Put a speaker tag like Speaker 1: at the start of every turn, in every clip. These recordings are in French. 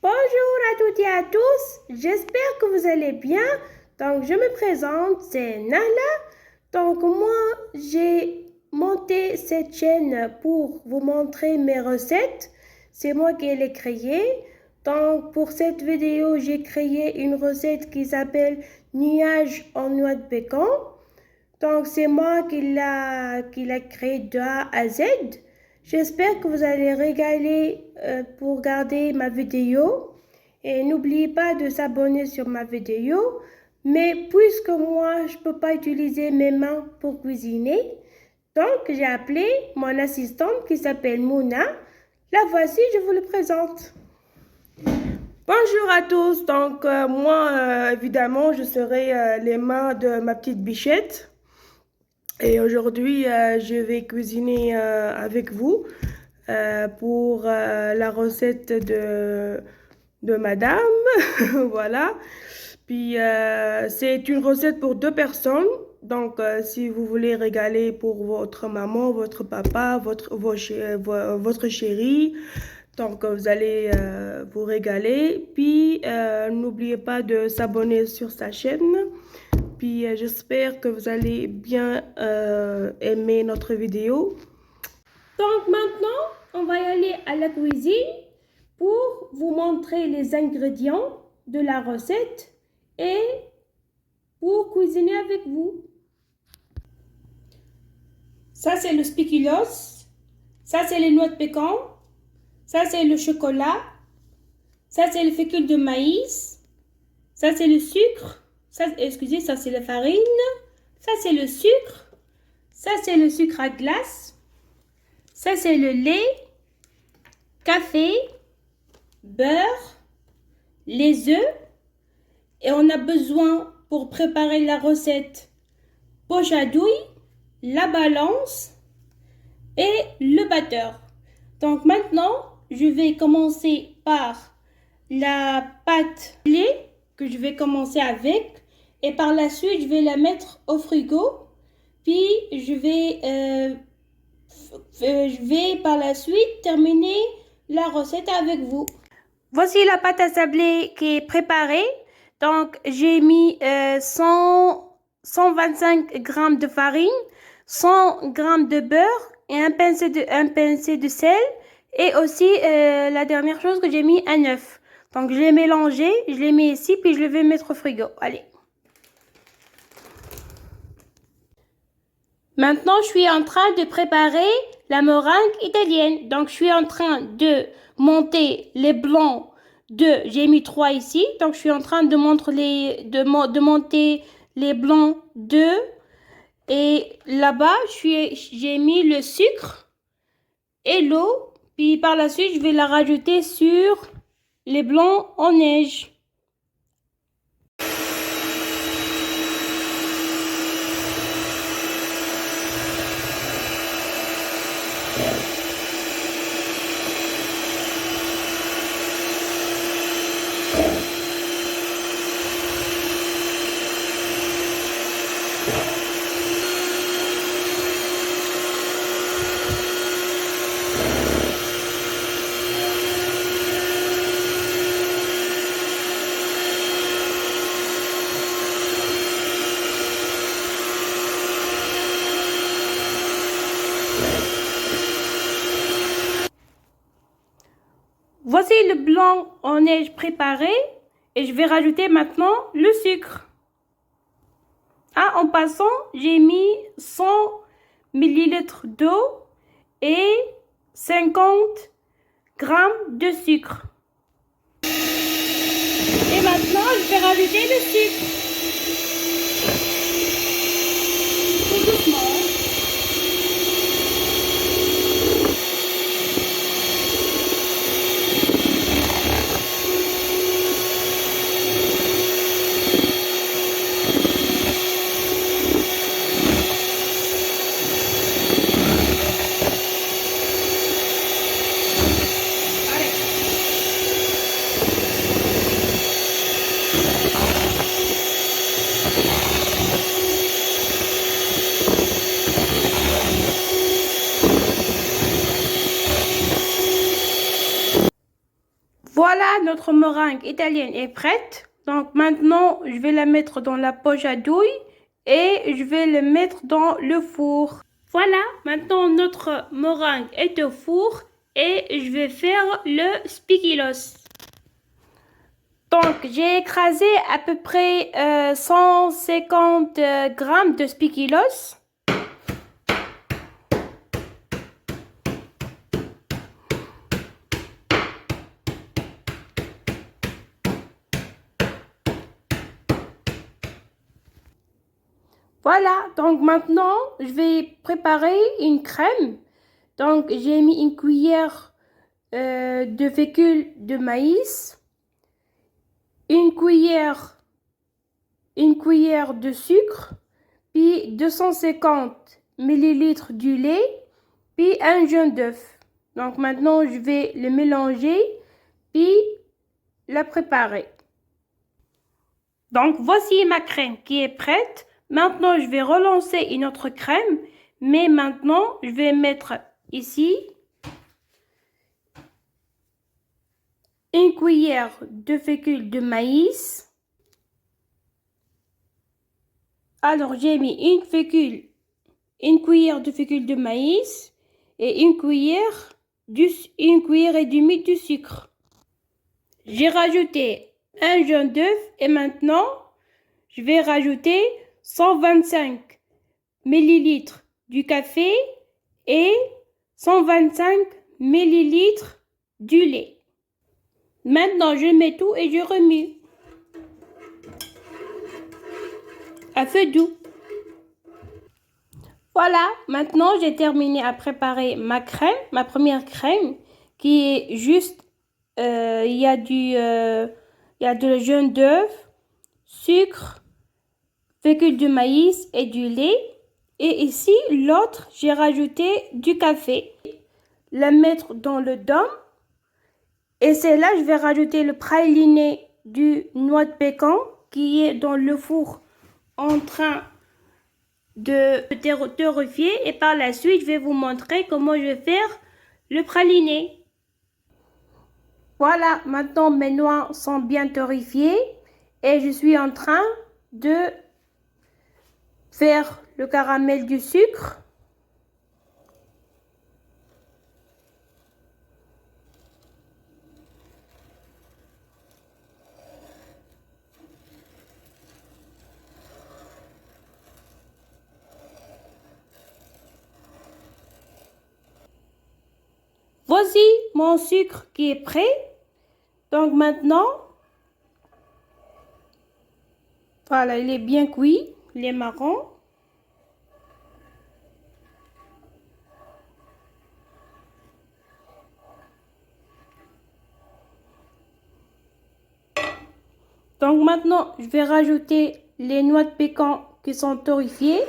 Speaker 1: Bonjour à toutes et à tous, j'espère que vous allez bien. Donc, je me présente, c'est Nala. Donc, moi, j'ai monté cette chaîne pour vous montrer mes recettes. C'est moi qui l'ai créée. Donc, pour cette vidéo, j'ai créé une recette qui s'appelle nuage en noix de pécan. Donc, c'est moi qui l'a créé de A à Z. J'espère que vous allez régaler pour regarder ma vidéo. Et n'oubliez pas de s'abonner sur ma vidéo. Mais puisque moi, je ne peux pas utiliser mes mains pour cuisiner, donc j'ai appelé mon assistante qui s'appelle Mouna. La voici, je vous le présente. Bonjour à tous. Donc, moi, évidemment, je serai les mains de ma petite bichette. Et aujourd'hui, je vais cuisiner avec vous pour la recette de madame. Voilà. Puis, c'est une recette pour 2 personnes. Donc, si vous voulez régaler pour votre maman, votre papa, votre chéri, donc vous allez vous régaler. Puis, n'oubliez pas de s'abonner sur sa chaîne. Puis j'espère que vous allez bien aimer notre vidéo. Donc maintenant, on va y aller à la cuisine pour vous montrer les ingrédients de la recette et pour cuisiner avec vous. Ça, c'est le spéculoos. Ça, c'est les noix de pécan. Ça, c'est le chocolat. Ça, c'est le fécule de maïs. Ça, c'est le sucre. Ça, excusez, ça c'est la farine. Ça c'est le sucre. Ça c'est le sucre à glace. Ça c'est le lait, café, beurre, les œufs. Et on a besoin pour préparer la recette poche à douille, la balance et le batteur. Donc maintenant, je vais commencer par la pâte lait que je vais commencer avec. Et par la suite, je vais la mettre au frigo. Puis, je vais par la suite terminer la recette avec vous. Voici la pâte à sabler qui est préparée. Donc, j'ai mis 125 g de farine, 100 g de beurre et un pincé de sel. Et aussi, la dernière chose que j'ai mis, un œuf. Donc, je l'ai mélangé, je l'ai mis ici, puis je le vais mettre au frigo. Allez. Maintenant, je suis en train de préparer la meringue italienne. Donc, je suis en train de monter les blancs d'œufs. J'ai mis 3 ici. Donc, je suis en train de monter les blancs d'œufs. Et là-bas, j'ai mis le sucre et l'eau. Puis, par la suite, je vais la rajouter sur les blancs en neige. Voici le blanc en neige préparé et je vais rajouter maintenant le sucre. Ah, en passant, j'ai mis 100 ml d'eau et 50 g de sucre. Et maintenant, je vais rajouter le sucre. Tout doucement. Voilà, notre meringue italienne est prête. Donc maintenant, je vais la mettre dans la poche à douille et je vais le mettre dans le four. Voilà, maintenant notre meringue est au four et je vais faire le spéculoos. Donc j'ai écrasé à peu près 150 grammes de spéculoos. Voilà, donc maintenant, je vais préparer une crème. Donc, j'ai mis une cuillère de fécule de maïs, une cuillère de sucre, puis 250 ml du lait, puis un jaune d'œuf. Donc, maintenant, je vais le mélanger, puis la préparer. Donc, voici ma crème qui est prête. Maintenant, je vais relancer une autre crème, mais maintenant, je vais mettre ici une cuillère de fécule de maïs. Alors, j'ai mis une cuillère de fécule de maïs et une cuillère et demie de sucre. J'ai rajouté un jaune d'œuf et maintenant, je vais rajouter 125 ml du café et 125 ml du lait. Maintenant, je mets tout et je remue à feu doux. Voilà, maintenant j'ai terminé à préparer ma crème, ma première crème qui est juste, il y a de jaune d'œuf, sucre, fécule de maïs et du lait. Et ici, l'autre, j'ai rajouté du café. La mettre dans le dôme. Et c'est là, je vais rajouter le praliné du noix de pécan qui est dans le four en train de torréfier. Et par la suite, je vais vous montrer comment je vais faire le praliné. Voilà, maintenant mes noix sont bien torréfiées et je suis en train de faire le caramel du sucre. Voici mon sucre qui est prêt. Donc maintenant, voilà, il est bien cuit, il est marron. Donc maintenant, je vais rajouter les noix de pécan qui sont torréfiées.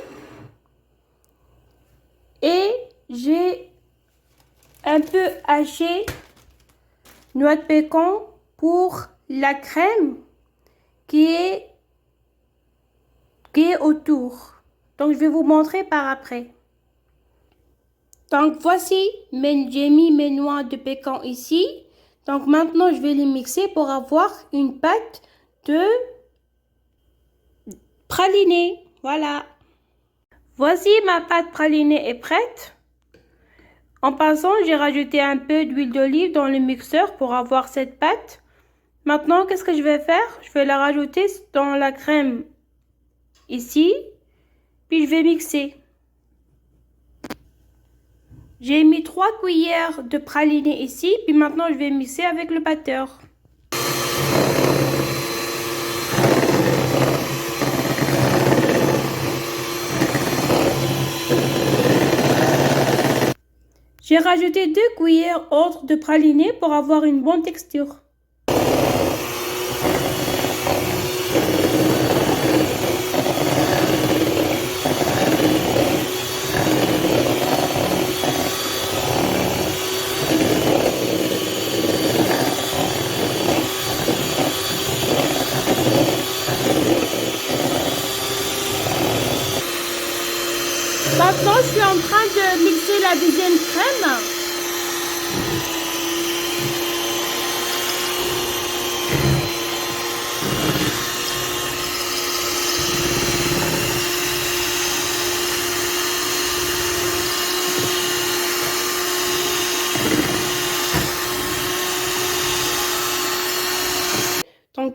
Speaker 1: Et j'ai un peu haché noix de pécan pour la crème qui est autour. Donc je vais vous montrer par après. Donc voici, j'ai mis mes noix de pécan ici. Donc maintenant je vais les mixer pour avoir une pâte de praliné. Voilà. Voici ma pâte pralinée est prête. En passant, j'ai rajouté un peu d'huile d'olive dans le mixeur pour avoir cette pâte. Maintenant, qu'est-ce que je vais faire? Je vais la rajouter dans la crème ici. Puis je vais mixer. J'ai mis 3 cuillères de praliné ici. Puis maintenant, je vais mixer avec le batteur. J'ai rajouté 2 cuillères autres de praliné pour avoir une bonne texture. Maintenant, je suis en train de mixer la deuxième crème.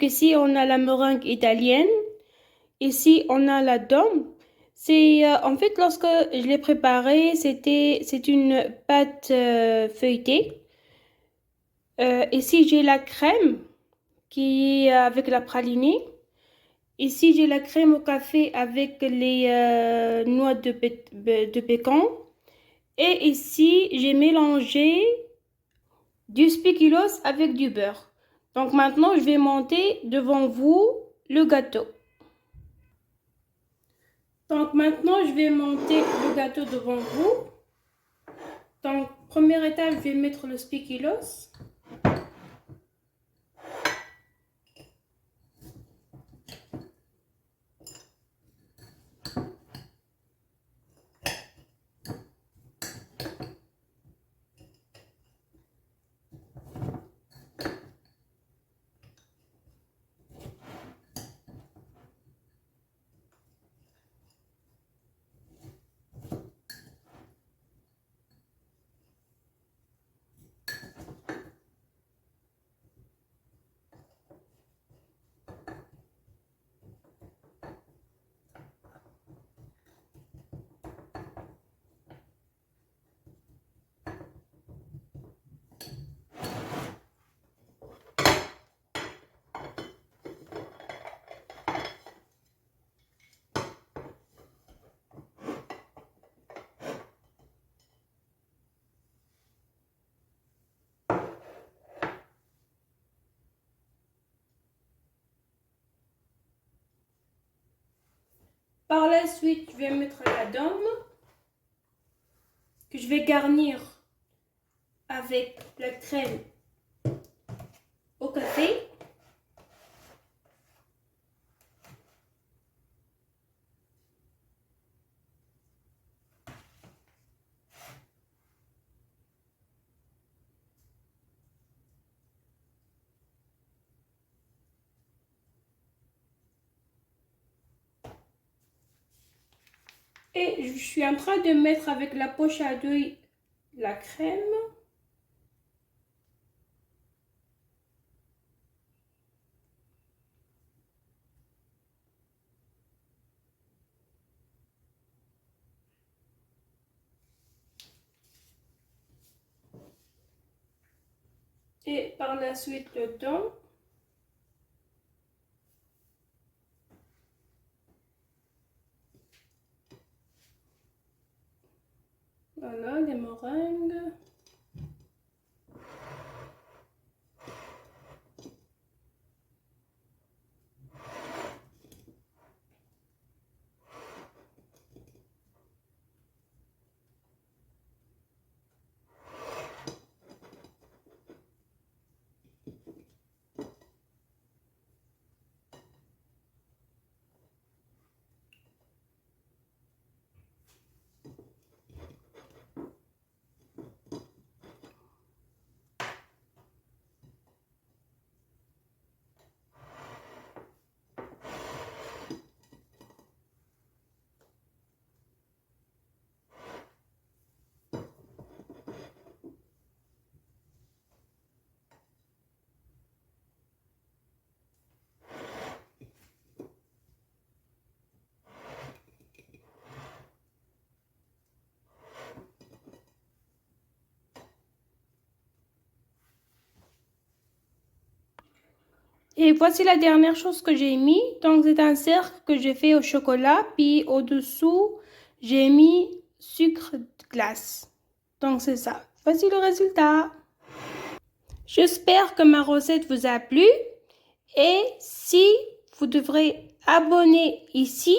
Speaker 1: Donc ici, on a la meringue italienne. Ici, on a la dôme. C'est en fait, lorsque je l'ai préparée, c'est une pâte feuilletée. Ici, j'ai la crème qui est avec la pralinée. Ici, j'ai la crème au café avec les noix de pécan. Et ici, j'ai mélangé du spéculoos avec du beurre. Donc maintenant, je vais monter devant vous le gâteau. Donc maintenant, je vais monter le gâteau devant vous. Donc, première étape, je vais mettre le spéculoos. Par la suite, je vais mettre la dôme que je vais garnir avec la crème au café. Et je suis en train de mettre avec la poche à douille la crème. Et par la suite le dôme. Voilà, les meringues. Et voici la dernière chose que j'ai mis. Donc, c'est un cercle que j'ai fait au chocolat. Puis, au-dessous, j'ai mis sucre glace. Donc, c'est ça. Voici le résultat. J'espère que ma recette vous a plu. Et si vous devrez abonner ici.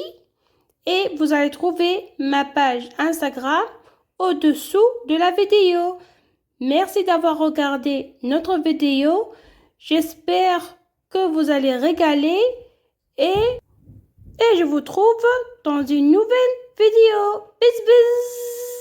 Speaker 1: Et vous allez trouver ma page Instagram au-dessous de la vidéo. Merci d'avoir regardé notre vidéo. J'espère que vous allez régaler et je vous trouve dans une nouvelle vidéo. Bis bis.